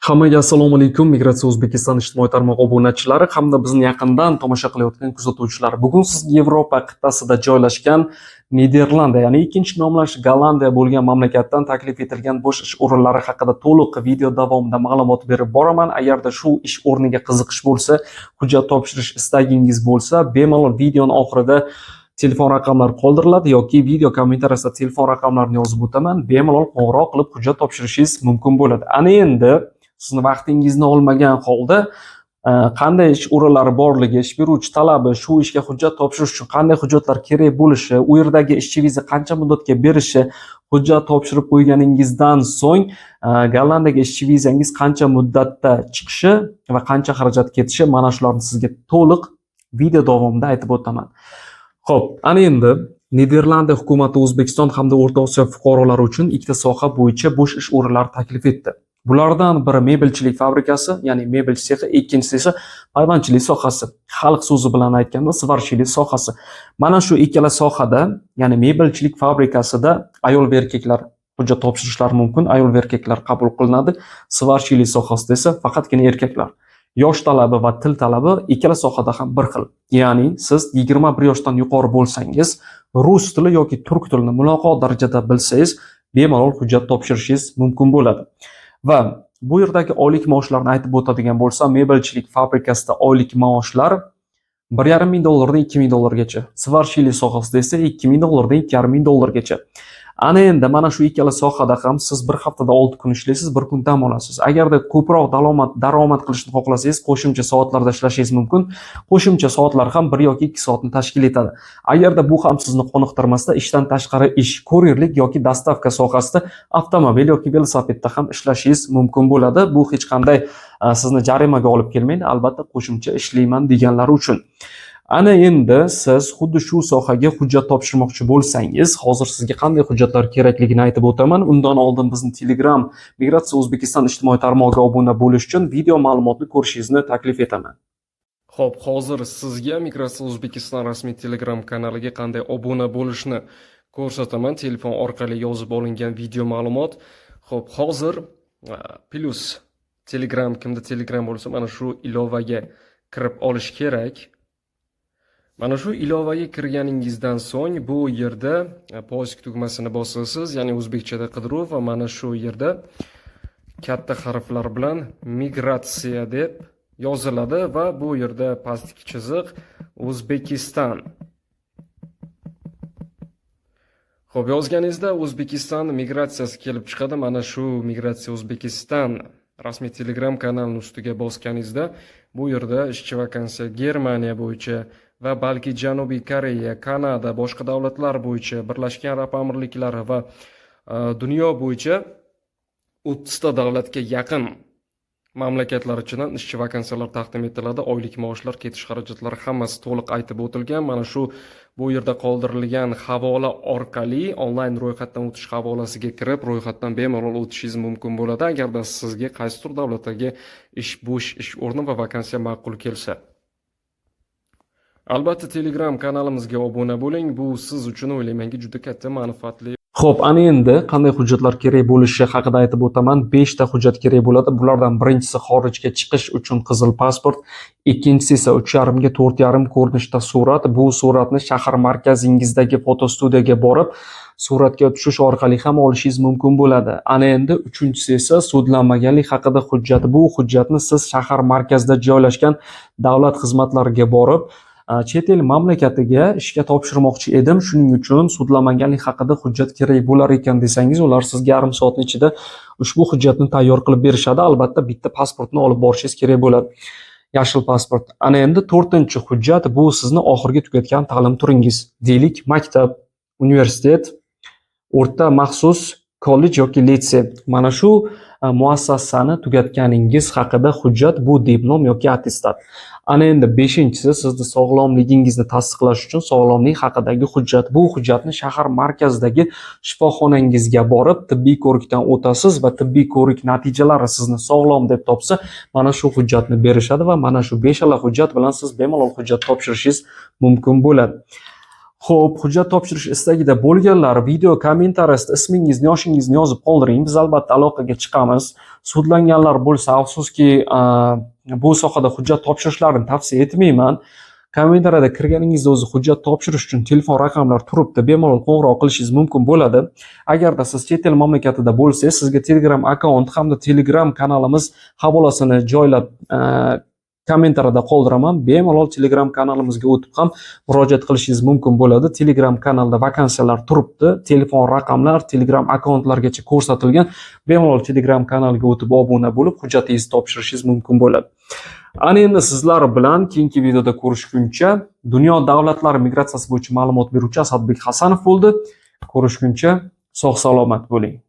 Hammaga assalomu alaykum. Migratsiya O'zbekiston ijtimoiy tarmoq obunachilari hamda bizni yaqindan tomosha qilayotgan kuzatuvchilar. Bugun sizga Yevropa qit'asida joylashgan Niderlandiya, ya'ni ikkinchi nomlash Gollandiya bo'lgan mamlakatdan taklif etilgan bo'sh ish o'rinlari haqida to'liq video davomida ma'lumot berib boraman. Agarda shu ish o'rniga qiziqish bo'lsa, hujjat topshirish istagingiz bo'lsa, bemalol videoning oxirida telefon raqamlari qoldiriladi yoki video kommentariyasida telefon raqamlarini yozib o'taman. Bemalol qo'ng'iroq qilib hujjat topshirishingiz mumkin bo'ladi. Ana endi sizni vaqtingizni olmagan holda qanday ish o'rinlari borligi, ish beruvchi talabi, shu ishga hujjat topshirish uchun qanday hujjatlar kerak bo'lishi, u yerdagi ishchi viza qancha muddatga berishi, hujjat topshirib qo'yganingizdan so'ng Gollandiyaga ishchi vizangiz qancha muddatda chiqishi va qancha xarajat ketishi, mana shularni sizga to'liq video davomida aytib o'taman. Xo'p, ana endi Niderlandiya hukumati O'zbekiston hamda O'rta Osiyo fuqarolari uchun ikkita soha bo'yicha bo'sh ish o'rinlari taklif etdi. Bulardan biri mebelchilik fabrikasi, ya'ni mebel sexi, ikkinchisi esa hayvonchilik sohasi. Xalq so'zi bilan aytganda svarchilik sohasi. Mana shu ikkala sohada, ya'ni mebelchilik fabrikasida ayol va erkaklar hujjat topshirishlari mumkin, ayol va erkaklar qabul qilinadi. Svarchilik sohasida esa faqatgina erkaklar. Yosh talabi va til talabi ikkala sohada ham bir xil. Ya'ni siz 21 yoshdan yuqori bo'lsangiz, rus tili yoki turk tilini muloqot darajada bilsangiz, bemalol hujjat topshirishingiz mumkin bo'ladi. Va bu yerdagi oylik maoshlarni aytib o'tadigan bo'lsam, mebelchilik fabrikasida oylik maoshlar $1,500 dan $2,000gacha. Svarchilik sohasida esa $2,000 dan $2,500gacha. Ana endi mana shu ikkala sohada ham siz bir haftada 6 kun ishlaysiz, 1 kun dam olasiz. Agarda ko'proq daromad qilishni xohlasangiz, qo'shimcha soatlarda ishlashingiz mumkin. Qo'shimcha soatlar ham 1 yoki 2 soatni tashkil etadi. Agarda bu ham sizni qoniqtirmasa, ishdan tashqari ish, kurerlik yoki dostavka sohasida avtomobil yoki velosipedda ham ishlashingiz mumkin bo'ladi. Bu hech qanday sizni jarimaga olib kelmaydi, albatta qo'shimcha ishlayman deganlar uchun. Ana endi siz xuddi shu sohaga hujjat topshirmoqchi bo'lsangiz, hozir sizga qanday hujjatlar kerakligini aytib o'taman. Undan oldin bizni Telegram Migratsiya O'zbekiston ijtimoiy tarmog'iga obuna bo'lish uchun video ma'lumotni ko'rishingizni taklif etaman. Xo'p, hozir sizga Migratsiya O'zbekiston rasmiy Telegram kanaliga qanday obuna bo'lishni ko'rsataman. Telefon orqali yozib olingan video ma'lumot. Xo'p, hozir plus Telegram, kimda Telegram bo'lsa, mana shu ilovaga kirib olish kerak. Mana shu ilovaga kirganingizdan so'ng bu yerda poisk tugmasini bosasiz, ya'ni o'zbekchada qidiruv, va mana shu yerda katta harflar bilan migratsiya deb yoziladi va bu yerda pastki chiziq O'zbekiston. Xo'p, yozganingizda O'zbekiston migratsiyasi kelib chiqadi. Mana shu Migratsiya O'zbekiston rasmiy Telegram kanalining ustiga bosganingizda bu yerda ishchi vakansiya Germaniya bo'yicha va balki Janubiy Koreya, Kanada, boshqa davlatlar bo'yicha, Birlashgan Arab Amirliklari va dunyo bo'yicha 30 ta davlatga yaqin mamlakatlar ichidan ishchi vakansiyalar taqdim etiladi. Oylik maoshlar, ketish xarajatlari hammasi to'liq aytib o'tilgan. Mana shu bu yerda qoldirilgan havola orqali onlayn ro'yxatdan o'tish havolasiga kirib, ro'yxatdan bemalol o'tishingiz mumkin bo'ladi, agarda sizga qaysidir davlatdagi bo'sh ish o'rni va vakansiya ma'qul kelsa. Albatta Telegram kanalimizga obuna bo'ling. Bu siz uchun o'ylaymanki juda katta manfaatli. Xo'p, ana endi qanday hujjatlar kerak bo'lishi haqida aytib o'taman. 5 ta hujjat kerak bo'ladi. Bulardan birinchisi xorijga chiqish uchun qizil pasport, ikkinchisi esa 3,5 ga 4,5 ko'rinishda surat. Bu suratni shahar markazingizdagi fotostudiyaga borib, suratga tushish orqali ham olishingiz mumkin bo'ladi. Ana endi uchinchisi esa sudlanmaganlik haqida hujjat. Bu hujjatni siz shahar markazida joylashgan davlat xizmatlariga borib, chet el mamlakatiga ishga topshirmoqchi edim, shuning uchun sudlanmaganlik haqida hujjat kerak bo'lar ekan desangiz, ular sizga yarim soatning ichida ushbu hujjatni tayyor qilib berishadi. Albatta bitta pasportni olib borishingiz kerak bo'ladi. Yashil pasport. Ana endi 4-chi hujjat, bu sizni oxirgi tugatgan ta'lim turingiz. Deylik, maktab, universitet, o'rta maxsus kollej yoki litsey. Mana shu muassasani tugatganingiz haqida hujjat, bu diplom yoki attestat. Ana endi 5-inchisi sizni sog'lomligingizni tasdiqlash uchun sog'lomlik haqidagi hujjat. Bu hujjatni shahar markazidagi shifoxonangizga borib tibbiy ko'rikdan o'tasiz va tibbiy ko'rik natijalari sizni sog'lom deb topsa, mana shu hujjatni berishadi va mana shu 5 hujjat bilan siz bemalol hujjat topshirishingiz mumkin bo'ladi. Xo'p, hujjat topshirish istagida bo'lganlar video kommentariyasida ismingizni, yoshingizni yozib qoldiring. Biz albatta aloqaga chiqamiz. Sudlanganlar bo'lsa, afsuski, bu sohada hujjat topshirishlarini tavsiya etmayman. Kommentariyada kirganingizda o'zi hujjat topshirish uchun telefon raqamlari turibdi. Bemalol qo'ng'iroq qilishingiz mumkin bo'ladi. Agarda siz chet el mamlakatida bo'lsangiz, sizga Telegram akkaunt hamda Telegram kanalimiz havolasini joylab kommentariyada qoldiraman. Bemalol Telegram kanalimizga o'tib ham murojaat qilishingiz mumkin bo'ladi. Telegram kanalda vakansiyalar turibdi. Telefon raqamlar, Telegram akkauntlargacha ko'rsatilgan. Bemalol Telegram kanaliga o'tib obuna bo'lib, hujjatingizni topshirishingiz mumkin bo'ladi. Ana endi sizlar bilan keyingi videoda ko'rishguncha, dunyo davlatlari migratsiyasi bo'yicha ma'lumot beruvchi Asadbek Hasanov bo'ldi. Ko'rishguncha sog' salomat bo'ling.